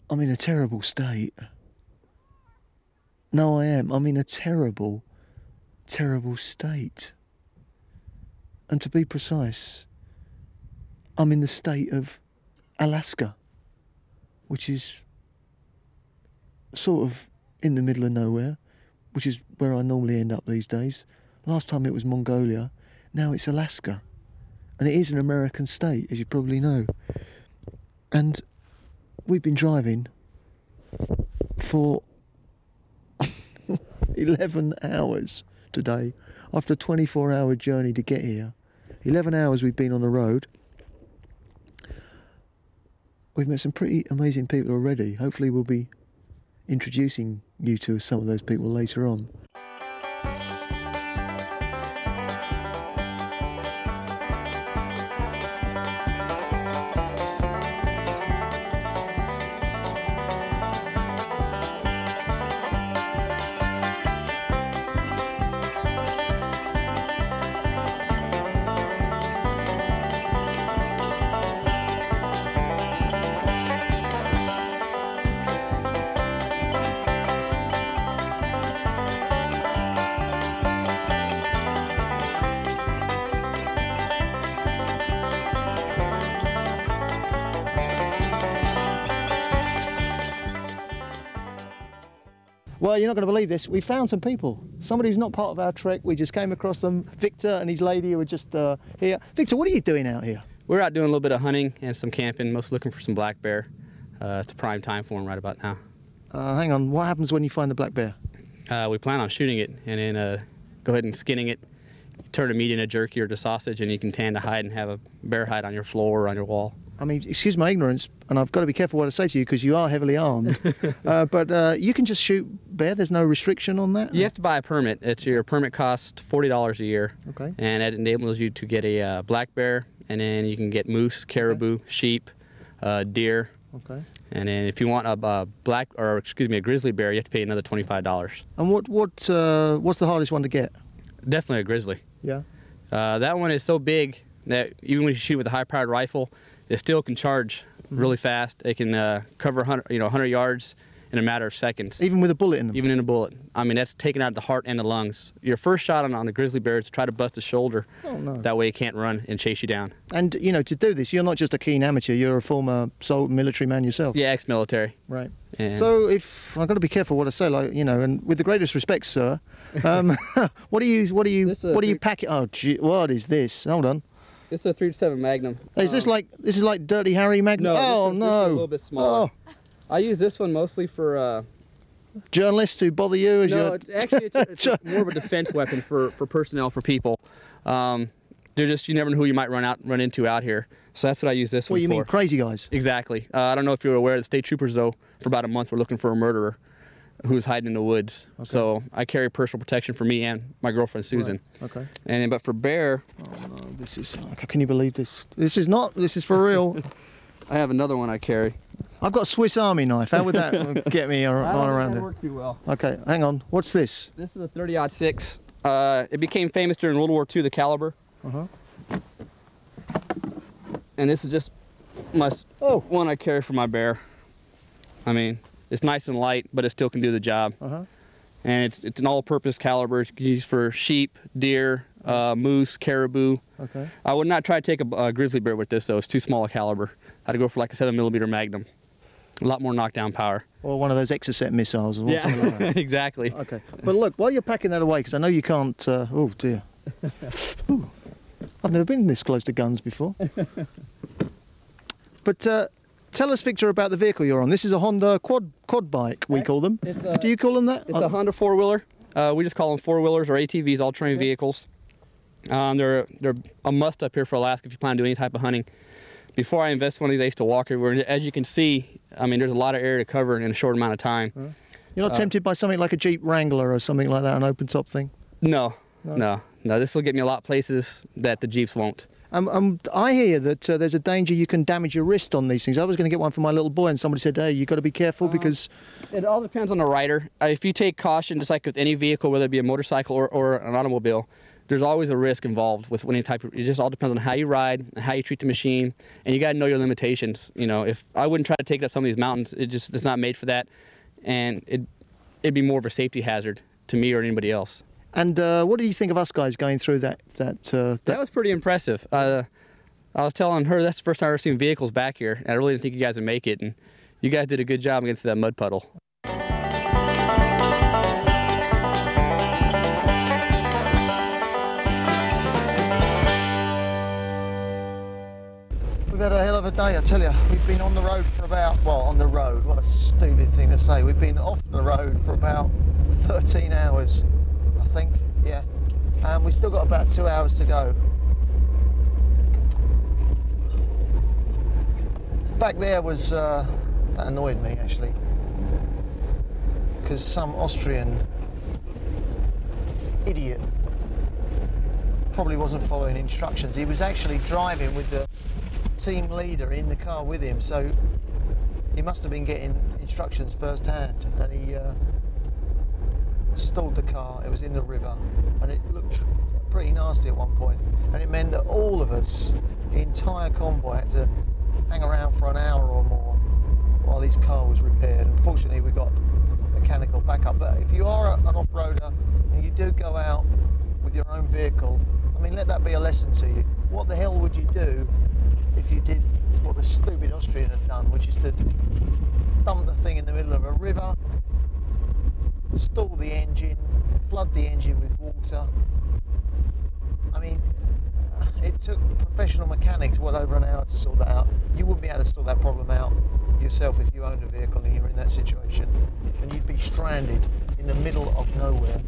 I'm in a terrible state. No, I am. I'm in a terrible, terrible state. And to be precise, I'm in the state of Alaska, which is sort of in the middle of nowhere, which is where I normally end up these days. Last time it was Mongolia, now it's Alaska. And it is an American state, as you probably know. And we've been driving for 11 hours today, after a 24-hour journey to get here. 11 hours we've been on the road. We've met some pretty amazing people already. Hopefully we'll be introducing you to some of those people later on. Well, you're not going to believe this. We found some people. Somebody who's not part of our trek. We just came across them. Victor and his lady who were just here. Victor, what are you doing out here? We're out doing a little bit of hunting and some camping, mostly looking for some black bear. It's a prime time for them right about now. Hang on. What happens when you find the black bear? We plan on shooting it and then go ahead and skinning it, turn the meat into jerky or to sausage, and you can tan the hide and have a bear hide on your floor or on your wall. I mean, excuse my ignorance, and I've got to be careful what I say to you because you are heavily armed, but you can just shoot bear? There's no restriction on that? You have to buy a permit. Your permit costs $40 a year. Okay. And it enables you to get a black bear, and then you can get moose, caribou, sheep, deer. Okay. And then if you want a grizzly bear, you have to pay another $25. And what's the hardest one to get? Definitely a grizzly. Yeah. That one is so big that even when you shoot with a high-powered rifle, it still can charge really fast. It can cover 100 yards in a matter of seconds. Even with a bullet in them? Even in a bullet. I mean, that's taking out the heart and the lungs. Your first shot on a grizzly bear is to try to bust the shoulder. Oh, no. That way it can't run and chase you down. And, you know, to do this, you're not just a keen amateur, you're a former military man yourself. Yeah, ex-military. Right. And so if I've got to be careful what I say, like, you know, and with the greatest respect, sir, what do you pack it? Oh, gee, what is this? Hold on. It's a 3-7 Magnum. Is this like Dirty Harry Magnum? No, oh, this is no. a little bit smaller. Oh. I use this one mostly for journalists who bother you as actually it's more of a defense weapon for personnel, for people. They're just, you never know who you might run into out here. So that's what I use this one for. What, you mean crazy guys? Exactly. I don't know if you're aware that state troopers, though, for about a month were looking for a murderer who's hiding in the woods. Okay. So I carry personal protection for me and my girlfriend Susan. Right. Okay. And but for bear, oh no, this is. Can you believe this? This is for real. I have another one I carry. I've got a Swiss Army knife. How would that get me on around it? That work too well. Okay, hang on. What's this? This is a 30-06. It became famous during World War II, the caliber. And this is just my one I carry for my bear. I mean, it's nice and light, but it still can do the job. And it's an all-purpose caliber. It's used for sheep, deer, moose, caribou. Okay. I would not try to take a grizzly bear with this, though. It's too small a caliber. I'd go for like a 7mm Magnum. A lot more knockdown power. Or one of those Exocet missiles or something like that. Exactly. Okay. But look, while you're packing that away, because I know you can't... oh, dear. Ooh. I've never been this close to guns before. But tell us, Victor, about the vehicle you're on. This is a Honda quad bike, we call them. Do you call them that? It's a Honda four-wheeler. We just call them four-wheelers or ATVs, all-terrain vehicles. They're a must up here for Alaska if you plan to do any type of hunting. Before I invested in one of these, I used to walk everywhere. As you can see, I mean, there's a lot of area to cover in a short amount of time. You're not tempted by something like a Jeep Wrangler or something like that, an open-top thing? No. This will get me a lot of places that the Jeeps won't. I hear that there's a danger you can damage your wrist on these things. I was going to get one for my little boy, and somebody said, hey, you've got to be careful because... It all depends on the rider. If you take caution, just like with any vehicle, whether it be a motorcycle or an automobile, there's always a risk involved with any type of, it just all depends on how you ride and how you treat the machine, and you got to know your limitations. You know, if I wouldn't try to take it up some of these mountains, it's not made for that, and it'd be more of a safety hazard to me or anybody else. And what do you think of us guys going through that? That was pretty impressive. I was telling her that's the first time I've ever seen vehicles back here, and I really didn't think you guys would make it, and you guys did a good job getting through that mud puddle. We've had a hell of a day, I tell you. We've been on the road for about, well, on the road, what a stupid thing to say. We've been off the road for about 13 hours, I think, yeah. And we've still got about 2 hours to go. Back there was, that annoyed me actually, because some Austrian idiot probably wasn't following instructions. He was actually driving with the team leader in the car with him, so he must have been getting instructions firsthand, and he stalled the car. It was in the river, and it looked pretty nasty at one point, and it meant that all of us, the entire convoy, had to hang around for an hour or more while his car was repaired. Unfortunately, we got mechanical backup. But if you are an off-roader and you do go out with your own vehicle, I mean, let that be a lesson to you. What the hell would you do if you did what the stupid Austrian had done, which is to dump the thing in the middle of a river, stall the engine, flood the engine with water? I mean, it took professional mechanics well over an hour to sort that out. You wouldn't be able to sort that problem out yourself if you owned a vehicle and you were in that situation, and you'd be stranded in the middle of nowhere.